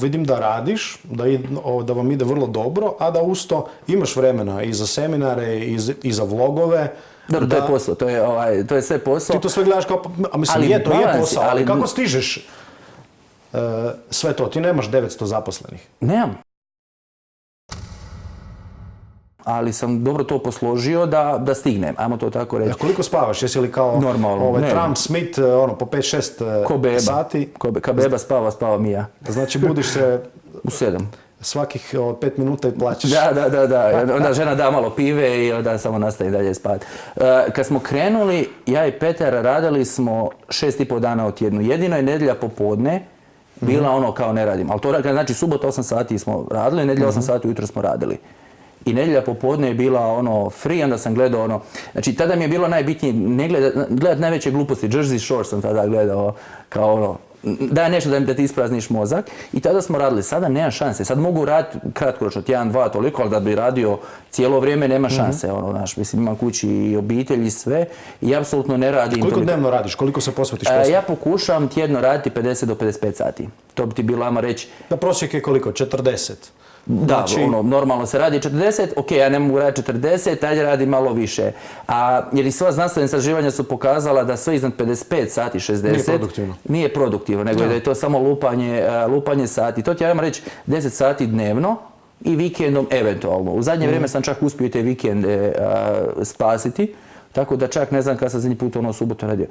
Vidim da radiš, da vam ide vrlo dobro, a da usto imaš vremena i za seminare i za vlogove. Dobro, to je posao, to je sve posao. Ti to sve gledaš kao, a mislim, to je posao, ali kako stižeš sve to? Ti nemaš 900 zaposlenih. Nemam. Ali sam dobro to posložio da stignem, ajmo to tako reći. A koliko spavaš? Jesi li kao Trump, Smith, po 5-6 sati? Ko beba spava mi ja. Znači budiš se u 7. Svakih 5 minuta i plaćeš. Da. Onda žena da malo pive i onda samo nastavi dalje spati. Kad smo krenuli, ja i Petar radili smo 6,5 dana u tjednu. Jedino je nedjelja popodne bila kao ne radim. Ali to znači subota 8 sati smo radili, nedjelja 8 sati ujutro smo radili. I nedjelja popodne je bila free, onda sam gledao znači tada mi je bilo najbitnije ne gledat najveće gluposti, Jersey Shore sam tada gledao kao daj nešto da ti isprazniš mozak i tada smo radili, sada nema šanse, sad mogu raditi kratkoročno, tjedan, dva, toliko, ali da bi radio cijelo vrijeme nema šanse, mislim imam kući i obitelj i sve i apsolutno ne radim. Koliko dnevno radiš, koliko se posvetiš poslu? Ja pokušavam tjedno raditi 50 do 55 sati, to bi ti bilo, ajmo reći. Da prosjek je koliko, 40? Da, normalno se radi 40, ok, ja ne mogu raditi 40, ajde radi malo više. Jer i sva znanstvena istraživanja su pokazala da sve iznad 55 sati, 60 nije produktivno, nego da je to samo lupanje sati. To ti ja reći 10 sati dnevno i vikendom eventualno. U zadnje vrijeme sam čak uspio te vikende spasiti, tako da čak ne znam kada sam zadnji put subotu radio.